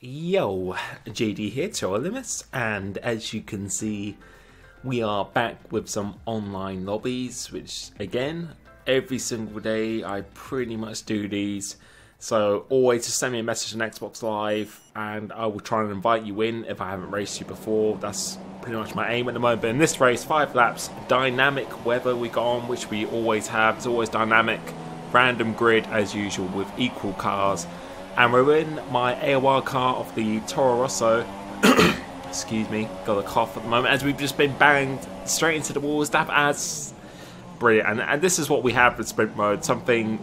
Yo, JD here, Troll Limits, and as you can see, we are back with some online lobbies, which again, every single day I pretty much do these. So always just send me a message on Xbox Live and I will try and invite you in if I haven't raced you before. That's pretty much my aim at the moment. But in this race, 5 laps, dynamic weather we got on, which we always have. It's always dynamic, random grid as usual with equal cars. And we're in my AOR car of the Toro Rosso. Excuse me, got a cough at the moment, as we've just been banged straight into the walls. That adds brilliant. And this is what we have with sprint mode, something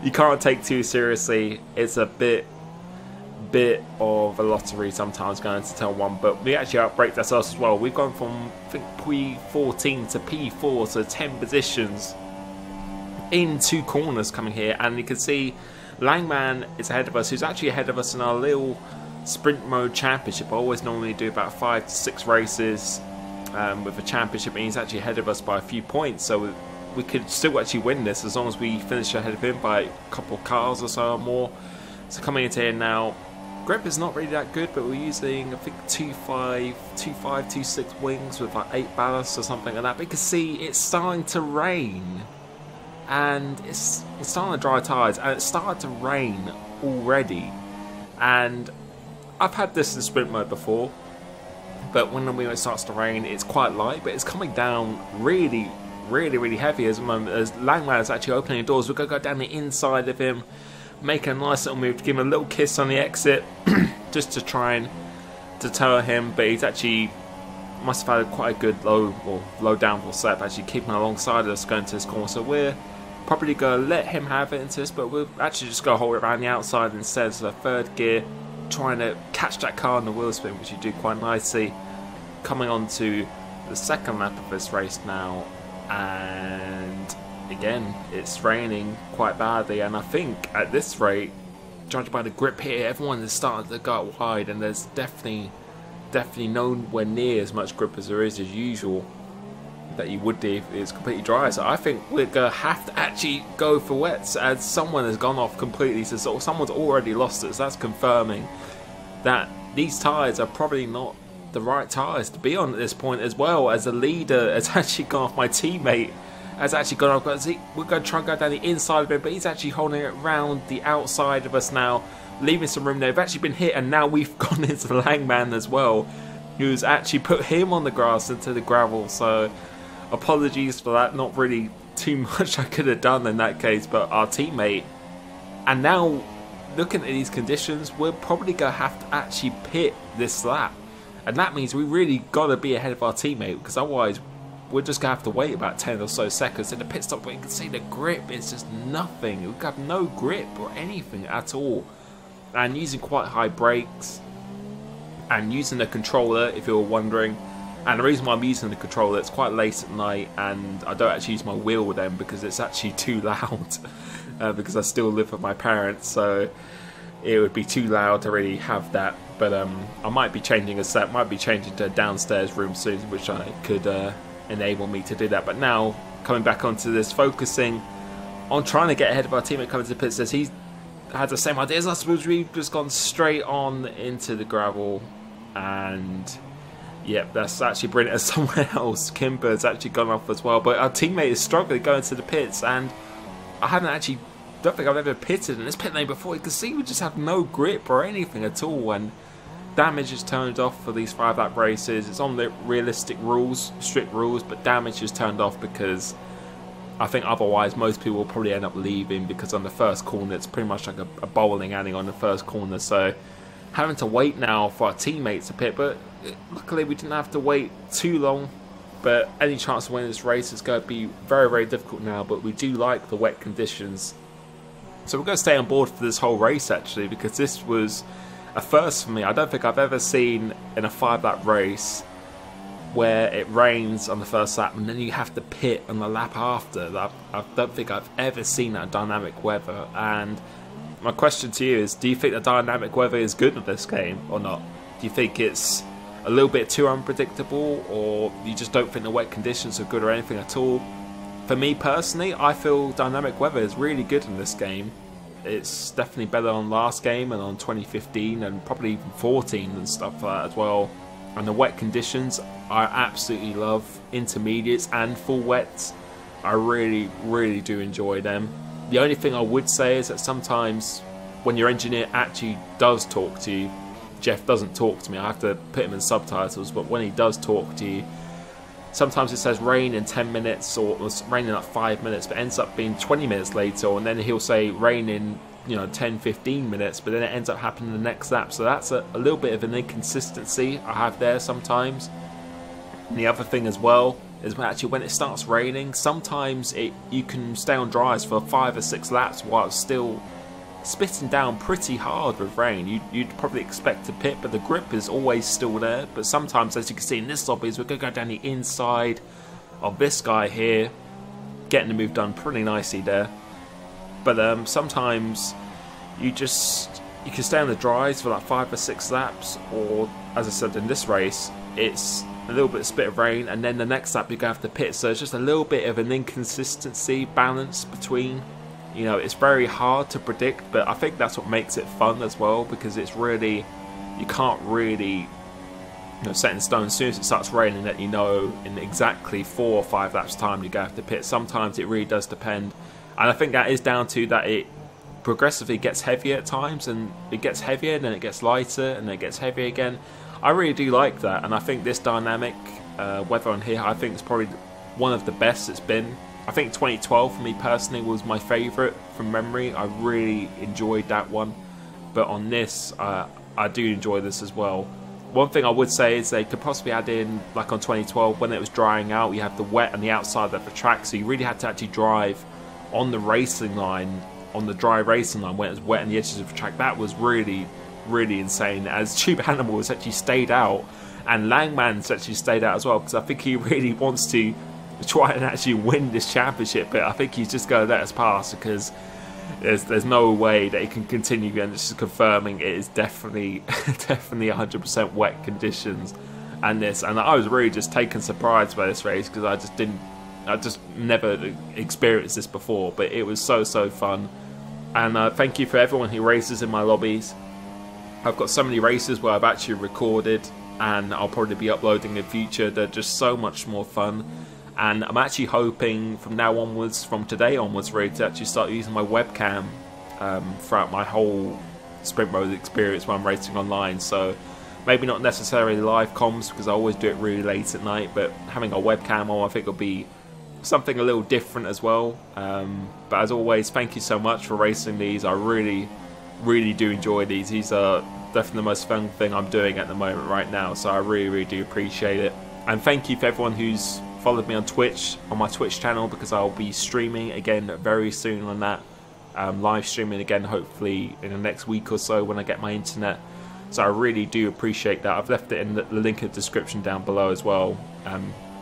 you can't take too seriously. It's a bit of a lottery sometimes going to turn 1, but we actually outbraked ourselves as well. We've gone from, I think, P14 to P4, so 10 positions in 2 corners coming here, and you can see Langman is ahead of us, who's actually ahead of us in our little sprint mode championship. I always normally do about 5 to 6 races with a championship, and he's actually ahead of us by a few points, so we could still actually win this as long as we finish ahead of him by a couple of cars or so or more. So coming into here now, grip is not really that good, but we're using, I think, 2.6 wings with like 8 ballast or something like that. But you can see it's starting to rain. And it's starting to dry tyres, and it started to rain already. And I've had this in sprint mode before, but when it starts to rain, it's quite light, but it's coming down really heavy at the moment. As Langman is actually opening the doors, we're going to go down the inside of him, make a nice little move to give him a little kiss on the exit, just to try and deter him. But he's actually must have had quite a good low downforce setup, actually keeping alongside us going to this corner. So we're probably going to let him have it into this, but we'll actually just go hold it around the outside instead. So third gear, trying to catch that car in the wheel spin, which you do quite nicely. Coming on to the second lap of this race now, and again, it's raining quite badly, and I think at this rate, judged by the grip here, everyone is starting to go out wide, and there's definitely nowhere near as much grip as there is as usual that you would do if it's completely dry. So I think we're going to have to actually go for wets, as someone has gone off completely. So someone's already lost it. So that's confirming that these tyres are probably not the right tyres to be on at this point, as well as the leader has actually gone off. My teammate has actually gone off. We're going to try and go down the inside of it, but he's actually holding it around the outside of us now, leaving some room there. We've actually been hit, and now we've gone into the Langman as well, who's actually put him on the grass into the gravel. So apologies for that, not really too much I could have done in that case, but our teammate. And now, looking at these conditions, we're probably going to have to actually pit this lap. And that means we really got to be ahead of our teammate, because otherwise we're just going to have to wait about 10 or so seconds in the pit stop. But you can see the grip is just nothing. We have no grip or anything at all. And using quite high brakes, and using the controller, if you're wondering. And the reason why I'm using the controller, it's quite late at night, and I don't actually use my wheel then because it's actually too loud. Because I still live with my parents, so it would be too loud to really have that. But I might be changing a set, might be changing to a downstairs room soon, which I could enable me to do that. But now, coming back onto this, focusing on trying to get ahead of our teammate coming to the pit, says he's had the same idea as us. We've just gone straight on into the gravel, and yep, that's actually brilliant. As someone else, Kimber's actually gone off as well. But our teammate is struggling going to the pits, and I don't think I've ever pitted in this pit lane before. You can see we just have no grip or anything at all, and damage is turned off for these 5 lap races. It's on the realistic rules, strict rules, but damage is turned off because I think otherwise most people will probably end up leaving, because on the first corner it's pretty much like a bowling alley on the first corner. So having to wait now for our teammates to pit, but luckily we didn't have to wait too long. But any chance of winning this race is going to be very difficult now, but we do like the wet conditions. So we're going to stay on board for this whole race actually, because this was a first for me. I don't think I've ever seen in a 5 lap race where it rains on the first lap and then you have to pit on the lap after. I don't think I've ever seen that dynamic weather. And my question to you is, do you think the dynamic weather is good in this game or not? Do you think it's a little bit too unpredictable, or you just don't think the wet conditions are good or anything at all? For me personally, I feel dynamic weather is really good in this game. It's definitely better on last game and on 2015 and probably even 14 and stuff like that as well. And the wet conditions, I absolutely love intermediates and full wets. I really, really do enjoy them. The only thing I would say is that sometimes when your engineer actually does talk to you, Jeff doesn't talk to me, I have to put him in subtitles, but when he does talk to you, sometimes it says rain in 10 minutes or rain in like 5 minutes, but it ends up being 20 minutes later, and then he'll say rain in 10-15 minutes, but then it ends up happening the next lap. So that's a little bit of an inconsistency I have there sometimes. And the other thing as well is when it starts raining, sometimes you can stay on dries for 5 or 6 laps while it's still spitting down pretty hard with rain. You'd probably expect to pit, but the grip is always still there. But sometimes, as you can see in this lobby, we're going to go down the inside of this guy here, getting the move done pretty nicely there. But sometimes you can stay on the dries for like 5 or 6 laps, or as I said in this race, it's a little bit of spit of rain, and then the next lap you're going to have to pit. So it's just a little bit of an inconsistency balance between. It's very hard to predict, but I think that's what makes it fun as well, because it's really, you can't really set in stone. As soon as it starts raining, that in exactly 4 or 5 laps time you're going to have to pit. Sometimes it really does depend, and I think that is down to that it progressively gets heavier at times, and it gets heavier, then it gets lighter, and then it gets heavier again. I really do like that, and I think this dynamic weather on here, I think it's probably one of the best it's been. I think 2012 for me personally was my favourite from memory. I really enjoyed that one, but on this I do enjoy this as well. One thing I would say is they could possibly add in, like on 2012 when it was drying out, you have the wet and the outside of the track, so you really had to actually drive on the racing line, on the dry racing line when it was wet on the edges of the track. That was really, really insane, as Tube Animal has actually stayed out, and Langman's actually stayed out as well, because I think he really wants to try and actually win this championship, but I think he's just going to let us pass, because there's no way that he can continue, and this is confirming it is definitely 100% wet conditions. And I was really just taken surprised by this race, because I just never experienced this before, but it was so fun. And thank you for everyone who races in my lobbies. I've got so many races where I've actually recorded, and I'll probably be uploading in the future. They're just so much more fun. And I'm actually hoping from now onwards, from today onwards really, to actually start using my webcam throughout my whole sprint mode experience when I'm racing online. So maybe not necessarily live comms, because I always do it really late at night, but having a webcam on I think will be something a little different as well. But as always, thank you so much for racing these. I really, really do enjoy these. These are definitely the most fun thing I'm doing at the moment right now, so I really, really do appreciate it. And thank you for everyone who's followed me on Twitch, on my Twitch channel, because I'll be streaming again very soon on that. Live streaming again hopefully in the next week or so when I get my internet. So I really do appreciate that. I've left it in the link in the description down below as well,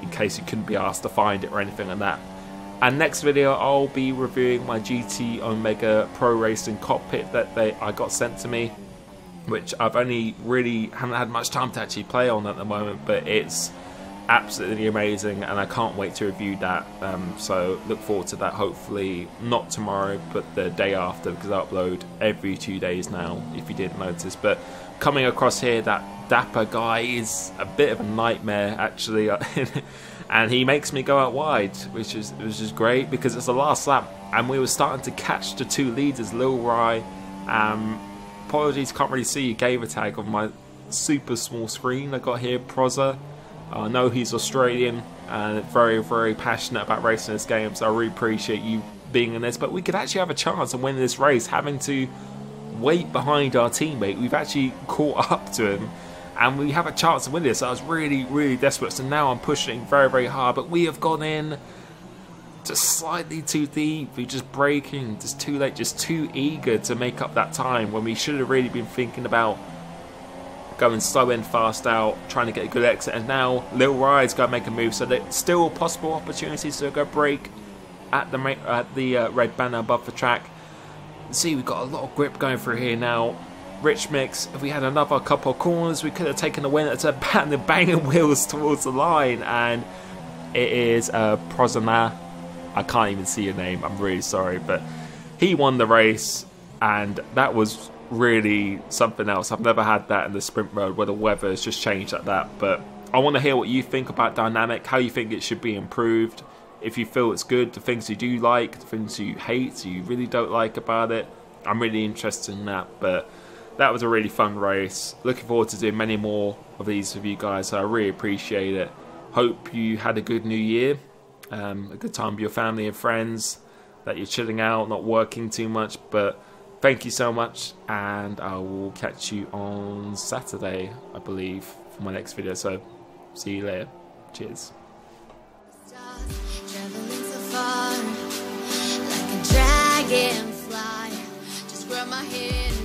in case you couldn't be asked to find it or anything like that. And next video I'll be reviewing my GT Omega Pro Racing cockpit that I got sent to me, which I've only really haven't had much time to actually play on at the moment, but it's absolutely amazing, and I can't wait to review that. So look forward to that, hopefully not tomorrow but the day after, because I upload every 2 days now, if you didn't notice. But coming across here, that Dapper guy is a bit of a nightmare actually. And he makes me go out wide, which is great, because it's the last lap and we were starting to catch the 2 leaders. Lil Rye, apologies, can't really see your gamer tag on my super small screen I got here. Proza, I know he's Australian and very, very passionate about racing this game, so I really appreciate you being in this. But we could actually have a chance of winning this race, having to wait behind our teammate. We've actually caught up to him, and we have a chance to win this. So I was really, really desperate. So now I'm pushing very, very hard, but we have gone in just slightly too deep. We're just braking, just too late, just too eager to make up that time, when we should have really been thinking about going slow in, fast out, trying to get a good exit. And now Lil Rye's got to make a move, so there's still possible opportunities to go break at the red banner above the track. See, we've got a lot of grip going through here now. Rich Mix, if we had another couple of corners, we could have taken the win. It's a banging wheels towards the line, and it is Prozana. I can't even see your name, I'm really sorry, but he won the race. and that was really something else. I've never had that in the sprint mode where the weather has just changed like that. But I want to hear what you think about Dynamic, how you think it should be improved, if you feel it's good, the things you do like, the things you hate, you really don't like about it. I'm really interested in that. But that was a really fun race. Looking forward to doing many more of these with you guys, so I really appreciate it. Hope you had a good new year, a good time with your family and friends, that you're chilling out, not working too much. But thank you so much, and I will catch you on Saturday, I believe, for my next video. So see you later. Cheers. Traveling so far, like a dragonfly, just grab my hand.